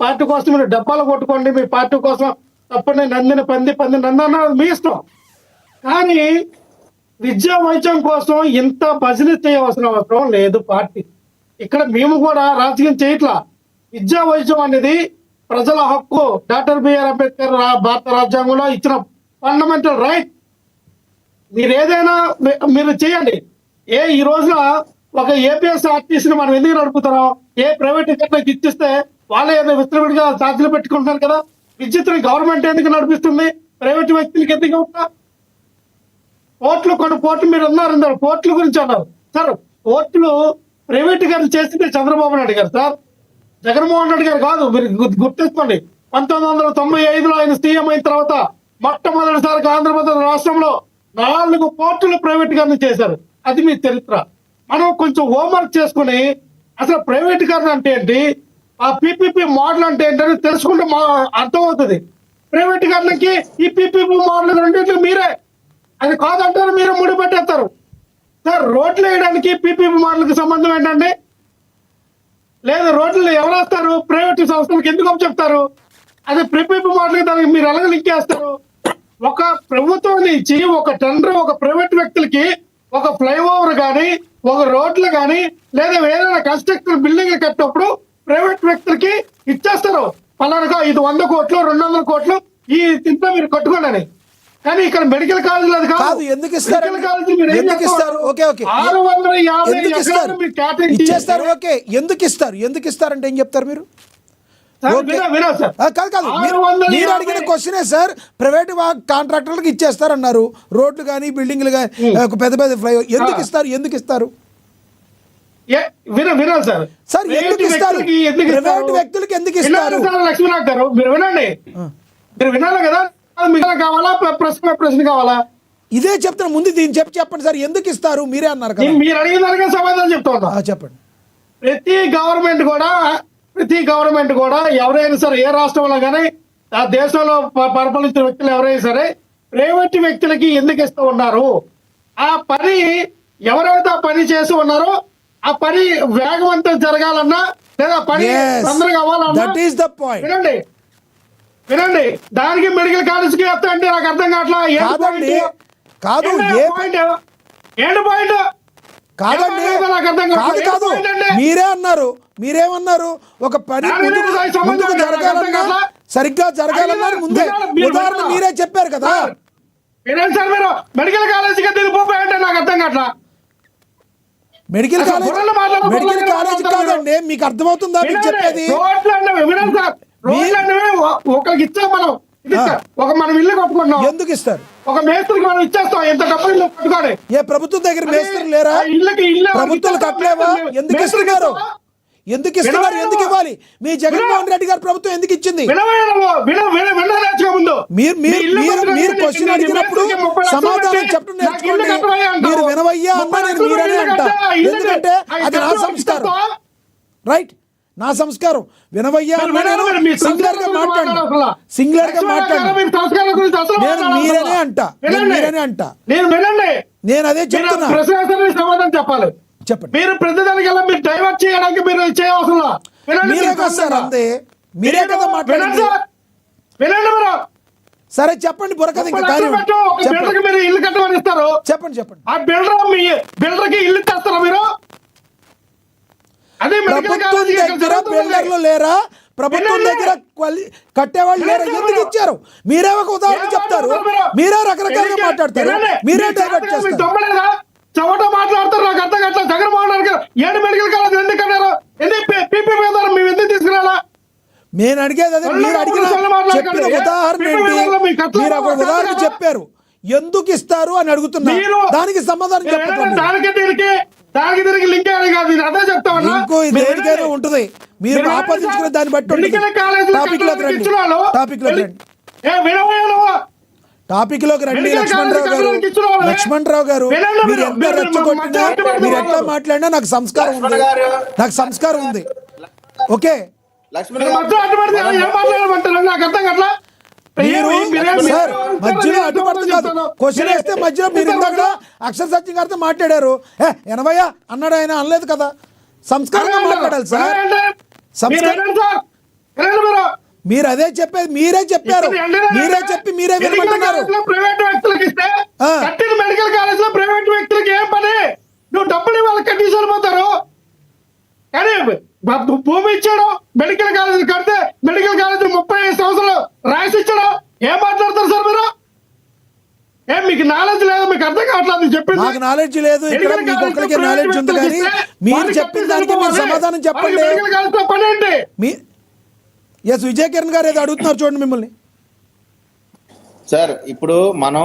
Party కోసం మీరు డబ్బాలు కొట్టుకోండి, మీ పార్టీ కోసం తప్పని నందిని పంది నందన మీ ఇష్టం. కానీ విద్యా వైద్యం కోసం ఇంత భజన చేయవలసిన అవసరం లేదు పార్టీ. ఇక్కడ మేము కూడా రాజకీయం చేయట్లా. విద్యా వైద్యం అనేది ప్రజల హక్కు. డాక్టర్ బిఆర్ అంబేద్కర్ భారత రాజ్యాంగంలో ఇచ్చిన ఫండమెంటల్ రైట్. మీరు ఏదైనా మీరు చేయండి. ఈ రోజున ఒక ఏపీఎస్ ఆర్టీసీని మనం ఎందుకు నడుపుతున్నాం? ఏ ప్రైవేట్ కంపెనీకి ఇచ్చిస్తే వాళ్ళే ఏదో విస్తృతంగా ఛార్జీలు పెట్టుకుంటున్నారు కదా. విద్యుత్తుని గవర్నమెంట్ ఎందుకు నడిపిస్తుంది? ప్రైవేట్ వ్యక్తులకి ఎందుకు ఉంటా? పోర్టులు మీరు అన్నారు, పోర్టుల గురించి అన్నారు సార్. పోర్టులు ప్రైవేట్ గారు చేసింది చంద్రబాబు నాయుడు గారు సార్, జగన్మోహన్ రెడ్డి గారు కాదు. మీరు గుర్తుంచుకోండి, 1995లో ఆయన సీఎం అయిన తర్వాత మొట్టమొదటిసారిగా ఆంధ్రప్రదేశ్ రాష్ట్రంలో 4 పోర్టులు ప్రైవేట్ గారిని చేశారు. అది మీ చరిత్ర. మనం కొంచెం హోంవర్క్ చేసుకుని అసలు ప్రైవేట్ గారిని అంటే ఏంటి, ఆ పీపీపీ మోడల్ అంటే ఏంటని తెలుసుకుంటే అర్థమవుతుంది. ప్రైవేట్ గారికి ఈ పీపీపీ మోడల్ రెండింటికి మీరే అది కాదంటారు, మీరే ముడిపెట్టేస్తారు సార్. రోడ్లు వేయడానికి పీపీపీ మోడల్కి సంబంధం ఏంటండి? లేదు, రోడ్లు ఎవరు వేస్తారు? ప్రైవేట్ సంస్థలకు ఎందుకు చెప్తారు? అదే పీపీపీ మోడల్కి దానికి మీరు ఎలాగ లింక్ చేస్తారు? ఒక ప్రభుత్వం నుంచి ఒక టెండర్ ఒక ప్రైవేట్ వ్యక్తులకి ఒక ఫ్లైఓవర్ కానీ ఒక రోడ్లు కానీ లేదా ఏదైనా కన్స్ట్రక్షన్ బిల్డింగ్ కట్టినప్పుడు ప్రైవేట్ వ్యక్తులకి ఇచ్చేస్తారు. పలానా ఇది 100 కోట్లు 200 కోట్లు ఈ ఇంట్లో మీరు కట్టుకోండి అని. కానీ ఇక్కడ మెడికల్ కాలేజీలు అది కాదు. ఎందుకు ఇస్తారు? ఎందుకు ఇస్తారు? ఓకే ఓకే, 650 ఎకరాలు మీరు కేటాయించి ఇచ్చేస్తారు. ఓకే, ఎందుకు ఇస్తారంటే ఏం చెప్తారు మీరు? కాదు, మీరు అడిగిన క్వశ్చనే సార్. ప్రైవేట్ కాంట్రాక్టర్లకు ఇచ్చేస్తారన్నారు రోడ్లు కానీ బిల్డింగ్లు కానీ పెద్ద పెద్ద ఫ్లైఓవర్. ఎందుకు ఇస్తారు సార్? ఎందుకు ఇస్తారు? ప్రైవేట్ వ్యక్తులకి ఎందుకు ఇస్తారు? లక్ష్మీనాథ్ గారు మీరు వినండి, మీరు వినాలి కదా. కావాలా ప్రశ్న కావాలా? ఇదే చెప్తాను ముందు దీన్ని చెప్పండి సార్, ఎందుకు ఇస్తారు? మీరే అన్నారు కదా. మీరు అడిగిన దానికే సమాధానం చెప్తా. చెప్పండి. ప్రతి గవర్నమెంట్ కూడా ఎవరైనా సరే, ఏ రాష్ట్రంలో కానీ ఆ దేశంలో పరిపాలించిన వ్యక్తులు ఎవరైనా సరే ప్రైవేట్ వ్యక్తులకి ఎందుకు ఇస్తూ ఉన్నారు? ఆ పని ఎవరైతే ఆ పని చేస్తూ ఉన్నారో ఆ పని వేగవంతం జరగాలన్నా లేదా పని తొందరగా అవ్వాలన్నా వినండి, దానికి మెడికల్ కాలేజ్కి వస్తా అంటే నాకు అర్థం కాదండి. మీరేమన్నారు ఒక పని ముందుకు జరగాలన్నా సరిగ్గా జరగాలన్నారు ముందే ఉదాహరణ మీరే చెప్పారు కదా. సార్ మీరు మెడికల్ కాలేజీకి దిగిపోయాయంటే నాకు అర్థం కావట్లా. మెడికల్ కాలేజ్ కాదండి, మీకు అర్థమవుతుందా మీకు చెప్పేది? ఒకరికి ఇచ్చాం మనం, మనం ఇల్లు కట్టుకుంటున్నాం. ఎందుకు ఇస్తారు? ఒక మేస్త్రికి మనం ఇచ్చేస్తాం. ఎంత డబ్బు ఇల్లు కట్టుకోండి. ఏ ప్రభుత్వం దగ్గర మేస్త్రులు లేరా? ప్రభుత్వాలు కట్టలేవా? ఎందుకు ఇస్తున్నారు? ఎందుకు ఇవ్వాలి? మీ జగన్మోహన్ రెడ్డి గారి ప్రభుత్వం ఎందుకు ఇచ్చింది? మీరు క్వశ్చన్ అడిగినప్పుడు సమాధానం చెప్పడం నేర్చుకోండి. మీరు వినవయ్యా అన్నా నేను మీరనే అంటా, ఎందుకంటే అది నా సంస్కారం. రైట్, నా సంస్కారం. వినవయ్యా అన్నా నేను సింగులర్ గా మాట్లాడు నేను మీరనే అంటా. నేను అదే చెప్తున్నా. సమాధానం చెప్పాలి. చెప్పండి. మీరు ప్రతిదానికి మీరు డైవర్ట్ చేయడానికి మీరు చేయవసరం. మీరే కదా మాట్లాడండి. సరే చెప్పండి. బుర్రకథ ఇంకా మీరు ఇల్లు కట్టమని ఇస్తారు. చెప్పండి. ఆ బిల్డర్ కి ఇల్లు ఇస్తారా మీరు? అదే ప్రభుత్వం దగ్గర బిల్డర్లు లేరా? ప్రభుత్వం దగ్గర కట్టేవాళ్ళు లేరా? ఎందుకు ఇచ్చారు? మీరే ఒక ఉదాహరణ చెప్తారు, మీరే రకరకాలుగా మాట్లాడతారు, మీరే డైవర్ట్ చేస్తారు. చవట మాట్లాడతారు. నాకు అర్థం కావట్లా. జగన్మోహన్ రెడ్డి గారు 7 మెడికల్ కాలేజ్ ఎందుకు అన్నారు? మేము ఎందుకు తీసుకురాలా? నేను అడిగేది అదే. మీరు అడిగిన చెప్పిన ఉదాహరణ ఏంటి? మీరు ఒక ఉదాహరణ చెప్పారు, ఎందుకు ఇస్తారు అని అడుగుతున్నా. దానికి సమాధానం చెప్పండి. దానికి తిరిగి లింక్ కాదు, అదే చెప్తా ఉన్నా. ఇంకో దేనికైనా ఉంటుంది. మీరు ఆపాదించుకునే దాన్ని బట్టి టాపిక్ లోకి రండి. లక్ష్మణ్ రావు గారు మీరు ఎంత రెచ్చగొట్టినా, మీరు ఎట్లా మాట్లాడినా నాకు సంస్కారం ఉంది. ఓకే, సార్ మధ్యలో అడ్డుపడుతుంది కాదు. క్వశ్చన్ వేస్తే మధ్యలో మీరు ఇందాక అక్షర సత్యం గారితో మాట్లాడారు. ఎనభయ్య అన్నాడు, ఆయన అనలేదు కదా. సంస్కారంగా మాట్లాడాలి సార్. వినండి మీరు. మీరు అదే చెప్పేది, మీరే చెప్పారు, మీరే చెప్పి మీరే వినమంటున్నారు. ప్రైవేట్ వ్యక్తులకు ఇస్తే ఆ. కట్టిన మెడికల్ కాలేజ్ లో ప్రైవేట్ వ్యక్తులకు ఏం పని? నువ్వు డబ్బులు ఇవ్వాలి, కట్టి సరిపోతారు. కానీ భూమి ఇచ్చాడు, మెడికల్ కాలేజ్ కడితే మెడికల్ కాలేజ్ 35 సంవత్సరాలు రాసి ఇచ్చాడు. ఏం మాట్లాడతారు సార్ మీరు? ఏం మీకు నాలెడ్జ్ లేదు? మీకు అర్థం కావట్లేదు చెప్పింది. మాకు నాలెడ్జ్ లేదు, ఇక్కడ మీకు ఒక్కరికే నాలెడ్జ్ ఉంది. కానీ మీరు చెప్పిన దానికి మీరు సమాధానం చెప్పండి. మెడికల్ కాలేజ్ లో పని ఏంటి? మీ ఎస్ విజయ్ కిరణ్ గారు ఏదో అడుగుతున్నారు, చూడండి మిమ్మల్ని. సార్ ఇప్పుడు మనం